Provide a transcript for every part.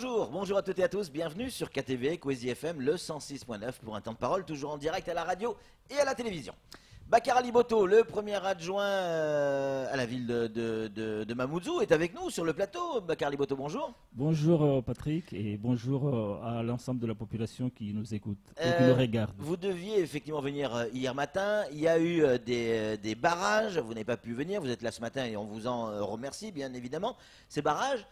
bonjour, bonjour à toutes et à tous, bienvenue sur KTV, Kwezi FM, le 106.9 pour un temps de parole, toujours en direct à la radio et à la télévision. Bakar Aliboto, le premier adjoint à la ville de Mamoudzou, est avec nous sur le plateau. Bakar Aliboto, bonjour. Bonjour Patrick et bonjour à l'ensemble de la population qui nous écoute et qui nous regarde. Vous deviez effectivement venir hier matin, il y a eu des barrages, vous n'avez pas pu venir, vous êtes là ce matin et on vous en remercie bien évidemment. Ces barrages,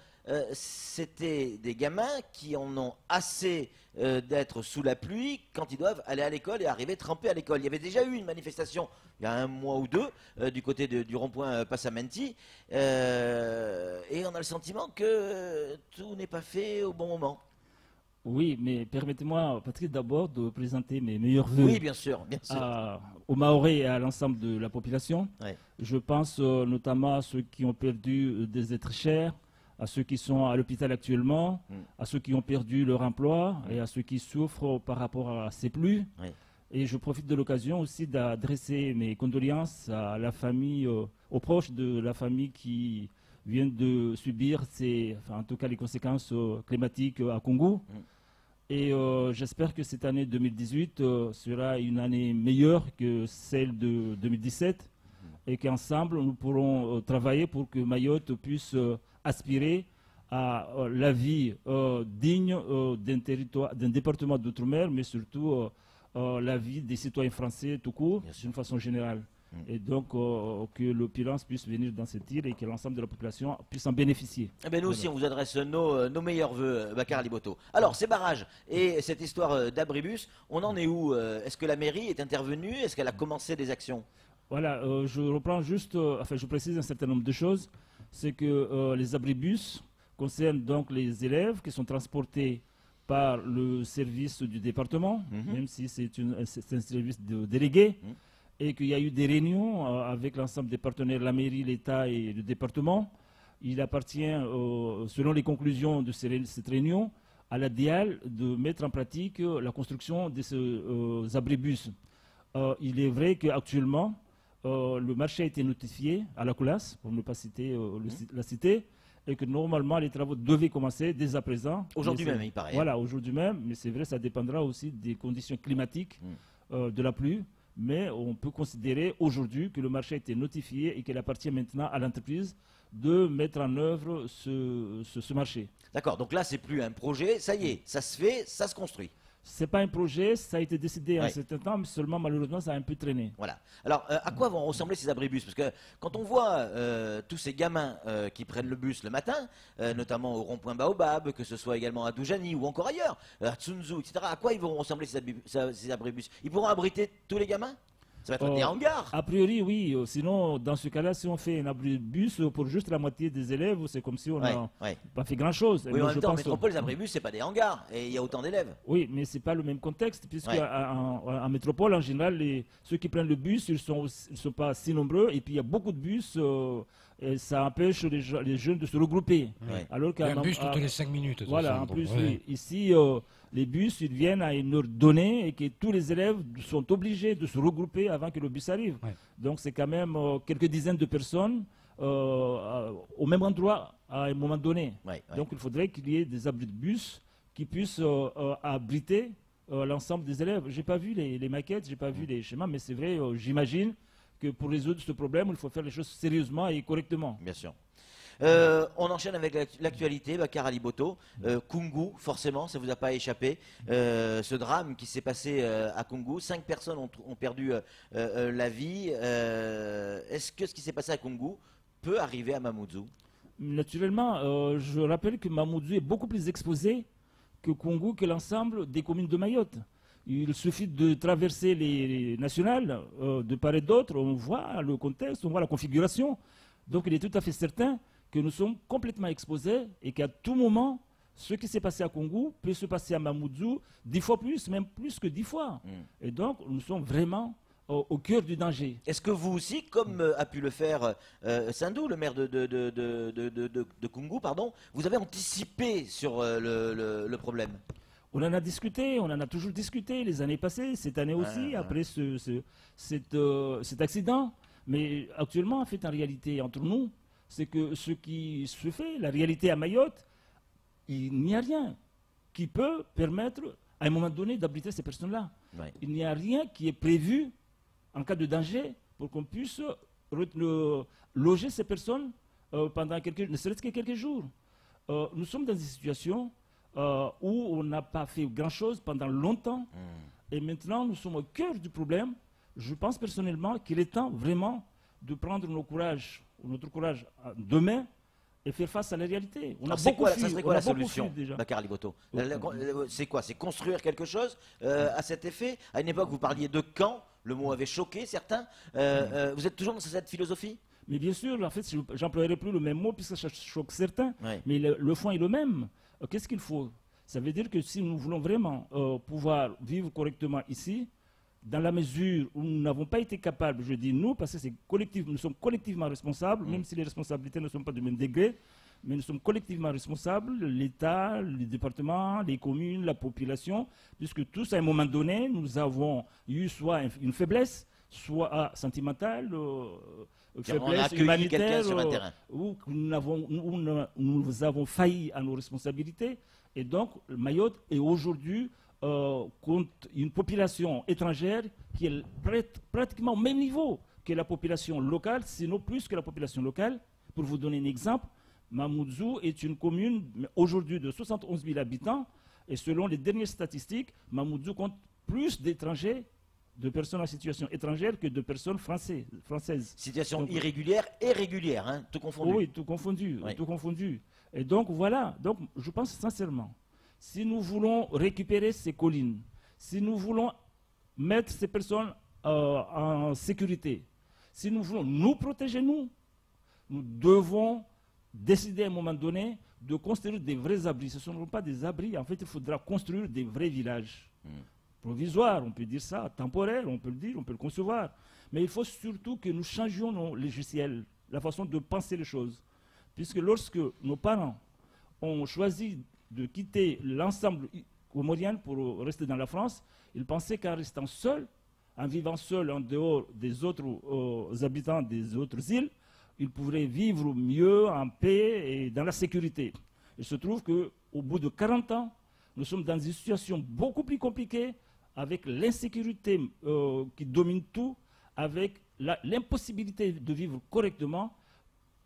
c'était des gamins qui en ont assez d'être sous la pluie quand ils doivent aller à l'école et arriver trempés à l'école. Il y avait déjà eu une manifestation il y a un mois ou deux du côté du rond-point Passamenti et on a le sentiment que tout n'est pas fait au bon moment. Oui, mais permettez-moi, Patrick, d'abord de présenter mes meilleurs voeux. Oui, bien sûr, aux Mahorais et à l'ensemble de la population. Ouais. Je pense notamment à ceux qui ont perdu des êtres chers, à ceux qui sont à l'hôpital actuellement, à ceux qui ont perdu leur emploi et à ceux qui souffrent par rapport à ces pluies. Oui. Et je profite de l'occasion aussi d'adresser mes condoléances à la famille, aux proches de la famille qui viennent de subir en tout cas les conséquences climatiques à Congo. Et j'espère que cette année 2018 sera une année meilleure que celle de 2017 et qu'ensemble nous pourrons travailler pour que Mayotte puisse aspirer à la vie digne d'un département d'outre-mer, mais surtout la vie des citoyens français tout court, d'une façon générale. Et donc que l'opulence puisse venir dans cette île et que l'ensemble de la population puisse en bénéficier. Eh bien, nous aussi, on vous adresse nos meilleurs voeux, Bakar Aliboto. Alors, ces barrages et cette histoire d'abribus, on en est où? Est-ce que la mairie est intervenue? Est-ce qu'elle a commencé des actions? Voilà, je reprends juste, je précise un certain nombre de choses. C'est que les abribus concernent donc les élèves qui sont transportés par le service du département, même si c'est un service de délégué, et qu'il y a eu des réunions avec l'ensemble des partenaires, la mairie, l'État et le département. Il appartient, selon les conclusions de cette réunion, à la DIAL de mettre en pratique la construction de ces abribus. Il est vrai qu'actuellement, le marché a été notifié à la COULAS, pour ne pas citer la cité, et que normalement les travaux devaient commencer dès à présent. Aujourd'hui même, il paraît. Voilà, aujourd'hui même, mais c'est vrai, ça dépendra aussi des conditions climatiques, de la pluie. Mais on peut considérer aujourd'hui que le marché a été notifié et qu'il appartient maintenant à l'entreprise de mettre en œuvre ce marché. D'accord, donc là, c'est plus un projet, ça y est, ça se fait, ça se construit. Ce n'est pas un projet, ça a été décidé un certain temps, mais seulement malheureusement ça a un peu traîné. Voilà. Alors, à quoi vont ressembler ces abribus? Parce que quand on voit tous ces gamins qui prennent le bus le matin, notamment au rond-point Baobab, que ce soit également à Doujani ou encore ailleurs, à Tsunzu, etc., à quoi ils vont ressembler ces abribus? Ils pourront abriter tous les gamins? Ça va être des hangars? A priori, oui. Sinon, dans ce cas-là, si on fait un abribus pour juste la moitié des élèves, c'est comme si on n'a pas fait grand-chose. Oui, en même temps, en métropole, les abribus, c'est pas des hangars. Et il y a autant d'élèves. Oui, mais ce n'est pas le même contexte, puisque en métropole, en général, ceux qui prennent le bus, ils ne sont pas si nombreux. Et puis, il y a beaucoup de bus. Et ça empêche les jeunes de se regrouper. Alors il y a un bus toutes les 5 minutes. Voilà, en plus, ici, les bus, ils viennent à une heure donnée et que tous les élèves sont obligés de se regrouper avant que le bus arrive. Donc, c'est quand même quelques dizaines de personnes au même endroit à un moment donné. Donc, il faudrait qu'il y ait des abris de bus qui puissent abriter l'ensemble des élèves. Je n'ai pas vu les maquettes, je n'ai pas vu les schémas, mais c'est vrai, j'imagine que pour résoudre ce problème, il faut faire les choses sérieusement et correctement. Bien sûr. On enchaîne avec l'actualité, Bakar Aliboto. Koungou, forcément, ça ne vous a pas échappé. Ce drame qui s'est passé à Koungou, 5 personnes ont perdu la vie. Est-ce que ce qui s'est passé à Koungou peut arriver à Mamoudzou? Naturellement, je rappelle que Mamoudzou est beaucoup plus exposé que Koungou, que l'ensemble des communes de Mayotte. Il suffit de traverser les nationales de part et d'autre, on voit le contexte, on voit la configuration. Donc il est tout à fait certain que nous sommes complètement exposés et qu'à tout moment, ce qui s'est passé à Koungou peut se passer à Mamoudzou 10 fois plus, même plus que 10 fois. Et donc nous sommes vraiment au cœur du danger. Est-ce que vous aussi, comme a pu le faire Sindou, le maire de Koungou, pardon, vous avez anticipé sur le problème? On en a discuté, on en a toujours discuté les années passées, cette année aussi, après cet accident. Mais actuellement, en fait, en réalité, entre nous, c'est que ce qui se fait, la réalité à Mayotte, il n'y a rien qui peut permettre, à un moment donné, d'abriter ces personnes-là. Ouais. Il n'y a rien qui est prévu en cas de danger pour qu'on puisse loger ces personnes pendant ne serait-ce que quelques jours. Nous sommes dans une situation où on n'a pas fait grand-chose pendant longtemps. Et maintenant, nous sommes au cœur du problème. Je pense personnellement qu'il est temps vraiment de prendre notre courage demain et faire face à la réalité. Ça serait quoi la solution, Bakary Liboto? C'est quoi? C'est construire quelque chose à cet effet? À une époque, vous parliez de camp. Le mot avait choqué certains. Vous êtes toujours dans cette philosophie? Mais bien sûr, en fait, je n'emploierai plus le même mot puisque ça choque certains. Ouais. Mais le fond est le même. Qu'est-ce qu'il faut? Ça veut dire que si nous voulons vraiment pouvoir vivre correctement ici, dans la mesure où nous n'avons pas été capables, je dis nous, parce que c'est collectif, nous sommes collectivement responsables, même si les responsabilités ne sont pas du même degré, mais nous sommes collectivement responsables, l'État, les départements, les communes, la population, puisque tous, à un moment donné, nous avons eu soit une faiblesse, soit sentimentale, faiblesse humanitaire, sur un terrain. où nous avons failli à nos responsabilités. Et donc, Mayotte est aujourd'hui contre une population étrangère qui est pratiquement au même niveau que la population locale, sinon plus que la population locale. Pour vous donner un exemple, Mamoudzou est une commune aujourd'hui de 71 000 habitants, et selon les dernières statistiques, Mamoudzou compte plus d'étrangers, de personnes en situation étrangère que de personnes françaises. Situation donc, irrégulière et régulière, hein, tout confondu. Oui, tout confondu, oui. Tout confondu. Et donc voilà, donc, je pense sincèrement, si nous voulons récupérer ces collines, si nous voulons mettre ces personnes en sécurité, si nous voulons nous protéger, nous devons décider à un moment donné de construire des vrais abris. Ce ne sont pas des abris, en fait, il faudra construire des vrais villages. Provisoires, on peut dire ça, temporaires, on peut le dire, on peut le concevoir. Mais il faut surtout que nous changions nos logiciels, la façon de penser les choses. Puisque lorsque nos parents ont choisi de quitter l'ensemble comorien pour rester dans la France, ils pensaient qu'en restant seuls, en vivant seuls en dehors des autres habitants des autres îles, ils pourraient vivre mieux, en paix et dans la sécurité. Il se trouve qu'au bout de 40 ans, nous sommes dans une situation beaucoup plus compliquée, avec l'insécurité qui domine tout, avec l'impossibilité de vivre correctement,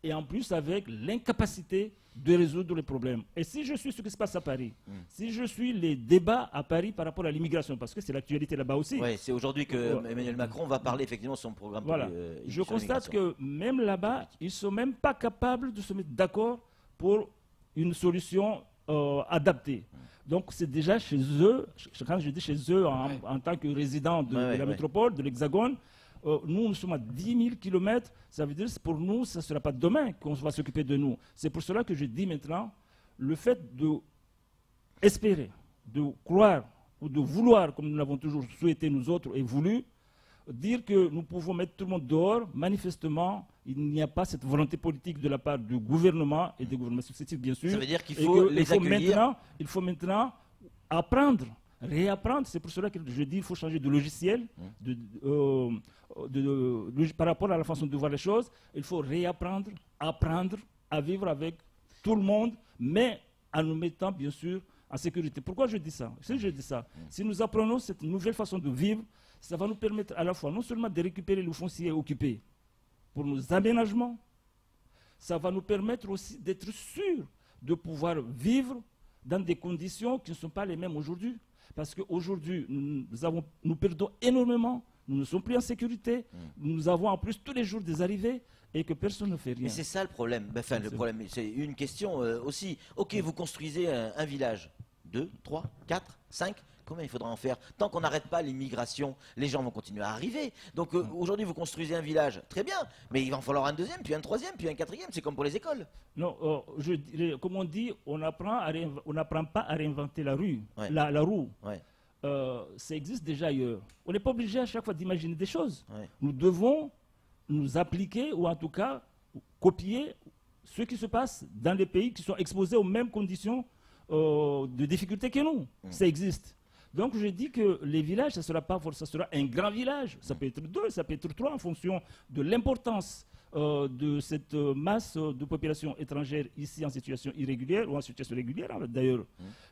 et en plus avec l'incapacité de résoudre les problèmes. Et si je suis ce qui se passe à Paris, si je suis les débats à Paris par rapport à l'immigration, parce que c'est l'actualité là-bas aussi. Oui, c'est aujourd'hui que Emmanuel Macron va parler effectivement de son programme. Voilà. Je constate que même là-bas, ils ne sont même pas capables de se mettre d'accord pour une solution adaptée. Donc c'est déjà chez eux, quand je dis chez eux en tant que résident de la métropole, de l'Hexagone, nous sommes à 10 000 km, ça veut dire que pour nous, ça ne sera pas demain qu'on va s'occuper de nous. C'est pour cela que je dis maintenant, le fait d'espérer, de croire ou de vouloir, comme nous l'avons toujours souhaité nous autres et voulu, dire que nous pouvons mettre tout le monde dehors, manifestement, il n'y a pas cette volonté politique de la part du gouvernement et des gouvernements successifs, bien sûr. Ça veut dire qu'il faut les accueillir. Il faut maintenant apprendre, réapprendre. C'est pour cela que je dis qu'il faut changer de logiciel par rapport à la façon de voir les choses. Il faut réapprendre, apprendre à vivre avec tout le monde, mais en nous mettant, bien sûr, en sécurité. Pourquoi je dis ça? Si je dis ça, si nous apprenons cette nouvelle façon de vivre, ça va nous permettre à la fois non seulement de récupérer le foncier occupé pour nos aménagements, ça va nous permettre aussi d'être sûrs de pouvoir vivre dans des conditions qui ne sont pas les mêmes aujourd'hui. Parce qu'aujourd'hui, nous perdons énormément, nous ne sommes plus en sécurité, nous avons en plus tous les jours des arrivées et que personne ne fait rien. Mais c'est ça le problème. Enfin, le problème, c'est une question aussi. Ok, vous construisez un village. 2, 3, 4, 5. Combien il faudra en faire? Tant qu'on n'arrête pas l'immigration, les gens vont continuer à arriver. Donc aujourd'hui, vous construisez un village, très bien, mais il va en falloir un deuxième, puis un troisième, puis un quatrième. C'est comme pour les écoles. Non, comme on dit, on n'apprend pas à réinventer la roue. Ouais. Ça existe déjà ailleurs. On n'est pas obligé à chaque fois d'imaginer des choses. Ouais. Nous devons nous appliquer, ou en tout cas copier ce qui se passe dans les pays qui sont exposés aux mêmes conditions de difficultés que nous. Ça existe. Donc je dis que les villages, ça sera un grand village. Ça peut être 2, ça peut être 3 en fonction de l'importance de cette masse de population étrangère ici en situation irrégulière ou en situation régulière d'ailleurs.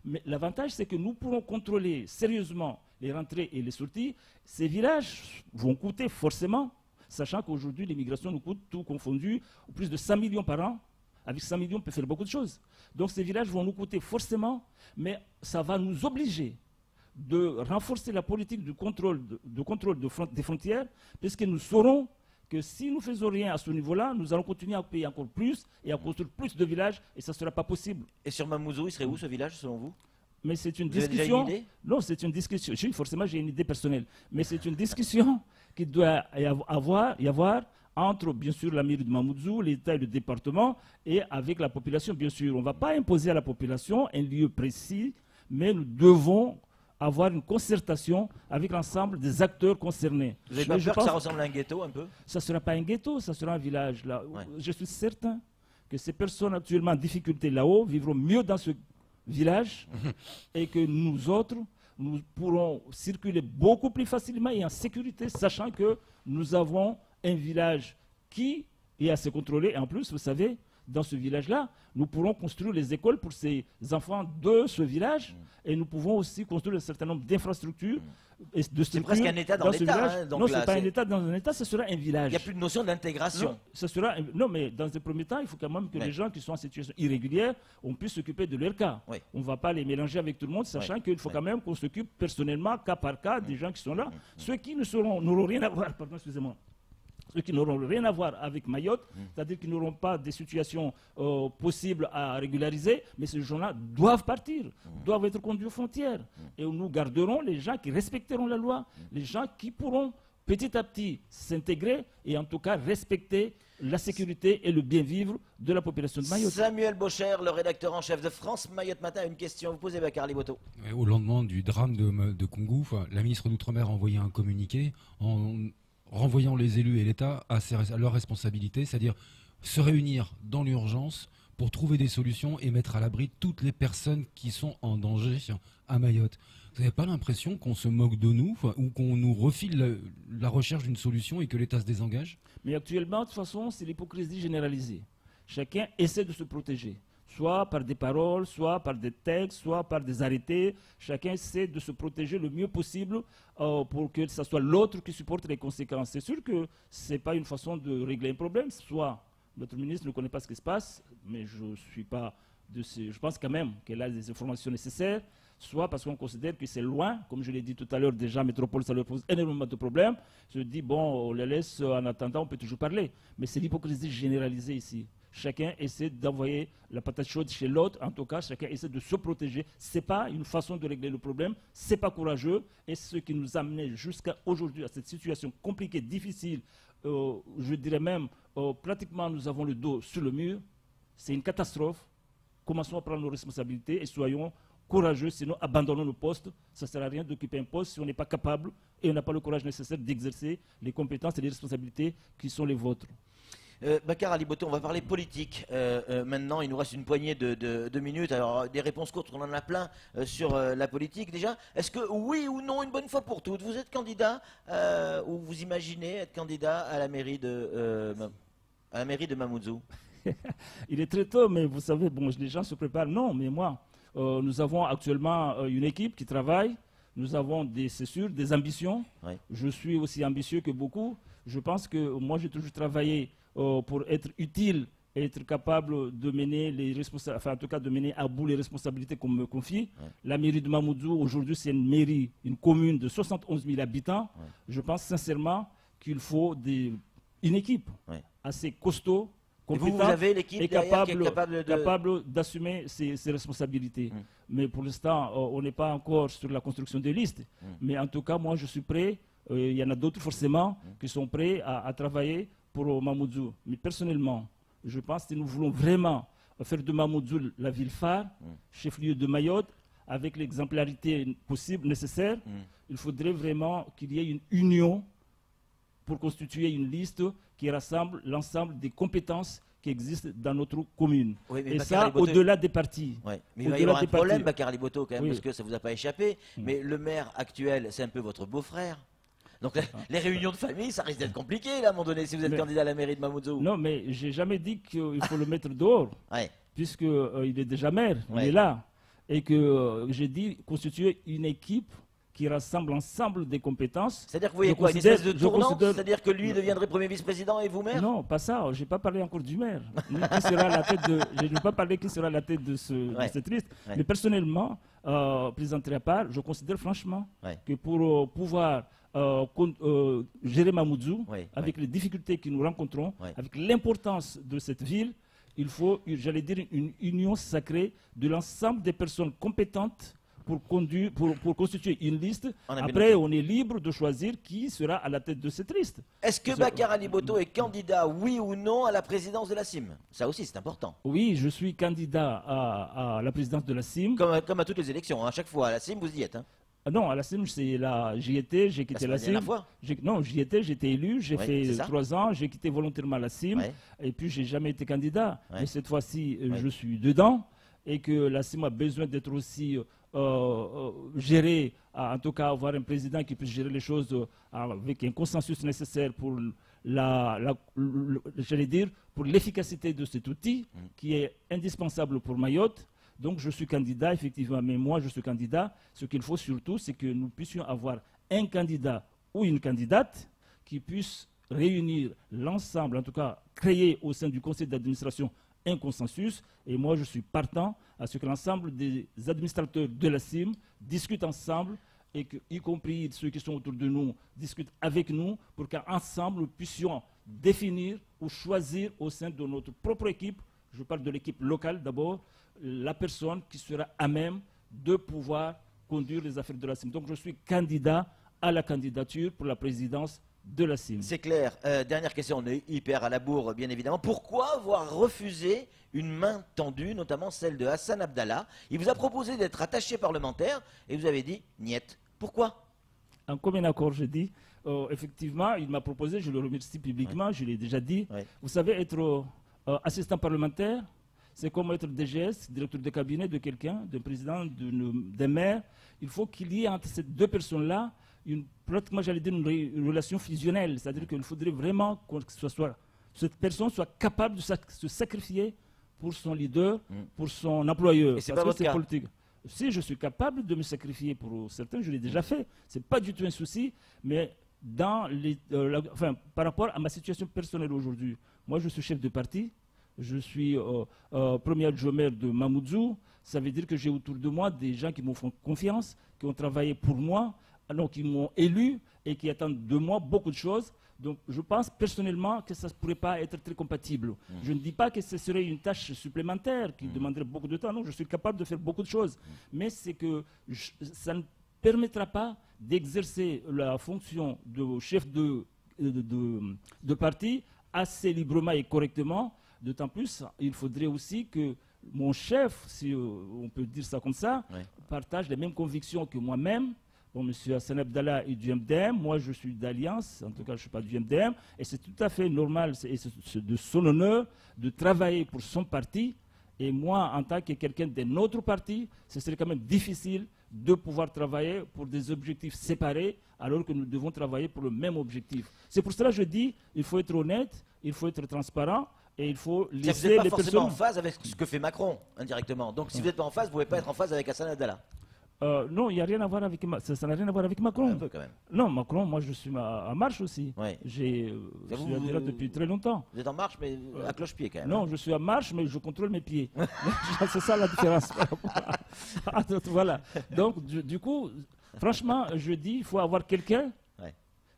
Mais l'avantage, c'est que nous pourrons contrôler sérieusement les rentrées et les sorties. Ces villages vont coûter forcément, sachant qu'aujourd'hui, l'immigration nous coûte tout confondu plus de 100 millions par an. Avec 100 millions, on peut faire beaucoup de choses. Donc ces villages vont nous coûter forcément, mais ça va nous obliger de renforcer la politique de contrôle des frontières, puisque nous saurons que si nous ne faisons rien à ce niveau-là, nous allons continuer à payer encore plus et à construire plus de villages, et ça ne sera pas possible. Et sur Mamoudzou, il serait où ce village, selon vous? Mais c'est une Vous avez déjà discussion. une idée? Non, c'est une discussion. Forcément, j'ai une idée personnelle. Mais c'est une discussion qui doit y avoir entre, bien sûr, la mairie de Mamoudzou, l'État et le département, et avec la population, bien sûr. On ne va pas imposer à la population un lieu précis, mais nous devons avoir une concertation avec l'ensemble des acteurs concernés. Vous n'avez pas peur que ça ressemble à un ghetto un peu? Ça ne sera pas un ghetto, ça sera un village. Là. Ouais. Je suis certain que ces personnes actuellement en difficulté là-haut vivront mieux dans ce village et que nous autres, nous pourrons circuler beaucoup plus facilement et en sécurité, sachant que nous avons un village qui est assez contrôlé. Et en plus, vous savez, dans ce village-là, nous pourrons construire les écoles pour ces enfants de ce village et nous pouvons aussi construire un certain nombre d'infrastructures. C'est presque un État dans l'État. Non, ce n'est pas un État dans un État, ce sera un village. Il n'y a plus de notion d'intégration. Non, mais dans un premier temps, il faut quand même que les gens qui sont en situation irrégulière, on puisse s'occuper de leur cas. Oui. On ne va pas les mélanger avec tout le monde, sachant qu'il faut quand même qu'on s'occupe personnellement, cas par cas, des gens qui sont là. Ceux qui n'auront rien à voir, pardon, excusez-moi. Ceux qui n'auront rien à voir avec Mayotte, c'est-à-dire qu'ils n'auront pas des situations possibles à régulariser, mais ces gens-là doivent partir, doivent être conduits aux frontières. Et nous garderons les gens qui respecteront la loi, les gens qui pourront petit à petit s'intégrer et en tout cas respecter la sécurité et le bien-vivre de la population de Mayotte. Samuel Bocher, le rédacteur en chef de France Mayotte Matin, a une question à vous poser, Bakar Liboto. Au lendemain du drame de Koungou, la ministre d'Outre-mer a envoyé un communiqué en renvoyant les élus et l'État à leurs responsabilités, c'est-à-dire se réunir dans l'urgence pour trouver des solutions et mettre à l'abri toutes les personnes qui sont en danger à Mayotte. Vous n'avez pas l'impression qu'on se moque de nous ou qu'on nous refile la recherche d'une solution et que l'État se désengage? Mais actuellement, de toute façon, c'est l'hypocrisie généralisée. Chacun essaie de se protéger, soit par des paroles, soit par des textes, soit par des arrêtés. Chacun essaie de se protéger le mieux possible pour que ce soit l'autre qui supporte les conséquences. C'est sûr que ce n'est pas une façon de régler un problème. Soit notre ministre ne connaît pas ce qui se passe, mais je suis pas de ce... Je pense quand même qu'elle a des informations nécessaires, soit parce qu'on considère que c'est loin, comme je l'ai dit tout à l'heure, déjà, métropole, ça leur pose énormément de problèmes. Je dis, bon, on les laisse en attendant, on peut toujours parler. Mais c'est l'hypocrisie généralisée ici. Chacun essaie d'envoyer la patate chaude chez l'autre. En tout cas, chacun essaie de se protéger. Ce n'est pas une façon de régler le problème. Ce n'est pas courageux. Et ce qui nous a amené jusqu'à aujourd'hui à cette situation compliquée, difficile, je dirais même, pratiquement nous avons le dos sur le mur. C'est une catastrophe. Commençons à prendre nos responsabilités et soyons courageux, sinon abandonnons nos postes. Ça ne sert à rien d'occuper un poste si on n'est pas capable et on n'a pas le courage nécessaire d'exercer les compétences et les responsabilités qui sont les vôtres. Bakar Aliboto, on va parler politique. Maintenant, il nous reste une poignée de minutes. Alors, des réponses courtes, on en a plein sur la politique. Déjà, est-ce que oui ou non, une bonne fois pour toutes, vous êtes candidat ou vous imaginez être candidat à la mairie de Mamoudzou? Il est très tôt, mais vous savez, bon, les gens se préparent. Non, mais moi, nous avons actuellement une équipe qui travaille. Nous avons, c'est sûr, des ambitions. Oui. Je suis aussi ambitieux que beaucoup. Je pense que moi, j'ai toujours travaillé pour être utile et être capable de mener en tout cas de mener à bout les responsabilités qu'on me confie. Ouais. La mairie de Mamoudzou, aujourd'hui, c'est une mairie, une commune de 71 000 habitants. Ouais. Je pense sincèrement qu'il faut une équipe assez costaud, compétente vous avez l'équipe et capable d'assumer ses responsabilités. Mais pour l'instant, on n'est pas encore sur la construction des listes. Mais en tout cas, moi, je suis prêt. Il y en a d'autres forcément qui sont prêts à travailler pour Mamoudzou. Mais personnellement, je pense que si nous voulons vraiment faire de Mamoudzou la ville phare, chef-lieu de Mayotte, avec l'exemplarité possible, nécessaire, il faudrait vraiment qu'il y ait une union pour constituer une liste qui rassemble l'ensemble des compétences qui existent dans notre commune. Oui, et ça, au-delà des partis. Oui. Mais il va y avoir un problème, Bakar Liboto, quand même, parce que ça ne vous a pas échappé, mais le maire actuel, c'est un peu votre beau-frère. Donc les réunions de famille, ça risque d'être compliqué là, à un moment donné, si vous êtes candidat à la mairie de Mamoudzou. Non, mais j'ai jamais dit qu'il faut le mettre dehors, Ouais. puisque il est déjà maire, Ouais. il est là. Et que j'ai dit constituer une équipe qui rassemble ensemble des compétences. C'est-à-dire que vous voyez Je quoi, une considère- espèce de je tournant? considère- C'est-à-dire que lui deviendrait premier vice-président et vous maire? Non, pas ça. Je n'ai pas parlé encore du maire. Ni qui sera à la tête de, je n'ai pas parlé qui sera à la tête de, Ouais. de cette liste. Ouais. Mais personnellement, plaisanterie à part, je considère franchement Ouais. que pour pouvoir gérer Mamoudzou, Ouais, avec les difficultés que nous rencontrons, Ouais. avec l'importance de cette ville, il faut, j'allais dire, une union sacrée de l'ensemble des personnes compétentes pour constituer une liste. On a bien Après, noté. on est libre de choisir qui sera à la tête de cette liste. Est-ce que Bakar Ali Boto est candidat, oui ou non, à la présidence de la CIM? Ça aussi, c'est important. Oui, je suis candidat à la présidence de la CIM. Comme à toutes les élections, hein. À chaque fois, à la CIM, vous y êtes. Hein. Non, à la CIM, j'y étais, j'ai quitté la CIM. dernière fois. Non, j'y étais, j'étais élu, j'ai Ouais, fait c'est ça. 3 ans, j'ai quitté volontairement la CIM, Ouais. et puis j'ai jamais été candidat. Ouais. Mais cette fois-ci, Ouais. je suis dedans, et que la CIM a besoin d'être aussi gérée, en tout cas avoir un président qui puisse gérer les choses avec un consensus nécessaire pour j'allais dire, pour l'efficacité de cet outil qui est indispensable pour Mayotte. Donc je suis candidat, effectivement, mais moi je suis candidat. Ce qu'il faut surtout, c'est que nous puissions avoir un candidat ou une candidate qui puisse réunir l'ensemble, en tout cas créer au sein du conseil d'administration un consensus. Et moi je suis partant à ce que l'ensemble des administrateurs de la CIM discutent ensemble et que, y compris ceux qui sont autour de nous, discutent avec nous pour qu'ensemble nous puissions définir ou choisir au sein de notre propre équipe, je parle de l'équipe locale d'abord, la personne qui sera à même de pouvoir conduire les affaires de la CIM. Donc je suis candidat à la candidature pour la présidence de la CIM. C'est clair. Dernière question, on est hyper à la bourre, bien évidemment. Pourquoi avoir refusé une main tendue, notamment celle de Hassan Abdallah? Il vous a proposé d'être attaché parlementaire et vous avez dit niet. Pourquoi? En commun accord, je dis, effectivement, il m'a proposé, je le remercie publiquement, Ouais. je l'ai déjà dit. Ouais. Vous savez, être assistant parlementaire, c'est comme être DGS, directeur de cabinet de quelqu'un, d'un président, d'un maire. Il faut qu'il y ait entre ces deux personnes-là, pratiquement, j'allais dire, une relation fusionnelle. C'est-à-dire qu'il faudrait vraiment que cette personne soit capable de se sacrifier pour son leader, pour son employeur. Et c'est Parce pas que votre cas. politique. Si je suis capable de me sacrifier pour certains, je l'ai déjà fait. Ce n'est pas du tout un souci, mais par rapport à ma situation personnelle aujourd'hui, moi je suis chef de parti, je suis premier adjoint maire de Mamoudzou. Ça veut dire que j'ai autour de moi des gens qui m'ont fait confiance, qui ont travaillé pour moi, qui m'ont élu et qui attendent de moi beaucoup de choses. Donc je pense personnellement que ça ne pourrait pas être très compatible. Je ne dis pas que ce serait une tâche supplémentaire qui demanderait beaucoup de temps. Non, je suis capable de faire beaucoup de choses. Mais c'est que ça ne permettra pas d'exercer la fonction de chef de parti assez librement et correctement. D'autant plus, il faudrait aussi que mon chef, si on peut dire ça comme ça, Ouais. partage les mêmes convictions que moi-même. Bon, M. Hassan Abdallah est du MDM, moi je suis d'Alliance, en tout cas je ne suis pas du MDM, et c'est tout à fait normal, c'est de son honneur de travailler pour son parti, et moi en tant que quelqu'un d'un autre parti, ce serait quand même difficile de pouvoir travailler pour des objectifs séparés, alors que nous devons travailler pour le même objectif. C'est pour cela que je dis, il faut être honnête, il faut être transparent, et il faut Vous laisser n'êtes pas les forcément en personnes... phase avec ce que fait Macron, indirectement. Donc si vous n'êtes pas en phase, vous ne pouvez pas être en phase avec Hassan Abdallah. Non, il n'y a rien à voir avec ça n'a rien à voir avec Macron. Un peu quand même. Non, Macron, moi je suis en marche aussi. Ouais. Je suis là depuis très longtemps. Vous êtes en marche, mais à cloche-pied quand même. Non, je suis en marche, mais je contrôle mes pieds. C'est ça la différence. par rapport à d'autres. Voilà. Donc, du coup, franchement, je dis, il faut avoir quelqu'un Ouais.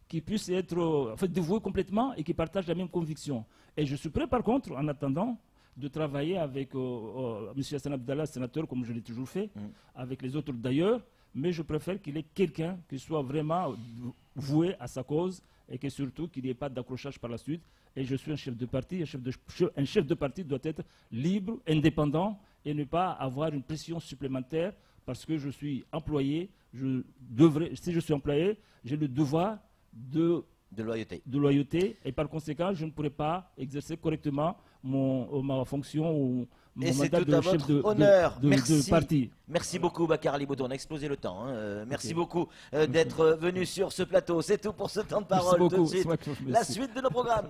qui puisse être dévoué complètement et qui partage la même conviction. Et je suis prêt, par contre, en attendant, de travailler avec M. Hassan Abdallah, sénateur, comme je l'ai toujours fait, avec les autres d'ailleurs, mais je préfère qu'il ait quelqu'un qui soit vraiment voué à sa cause et que surtout qu'il n'y ait pas d'accrochage par la suite. Et je suis un chef de parti, un chef de parti doit être libre, indépendant et ne pas avoir une pression supplémentaire parce que je suis employé, si je suis employé, j'ai le devoir de loyauté et par conséquent je ne pourrais pas exercer correctement ma fonction ou mon Et c'est mandat tout de à chef votre honneur. de Merci. parti. Merci beaucoup, Bakar Ali Bhutto. On a explosé le temps. Hein. Merci Ok. beaucoup d'être venu sur ce plateau. C'est tout pour ce temps de parole. Merci Tout de beaucoup. suite, C'est moi qui vous la remercie. suite de nos programmes.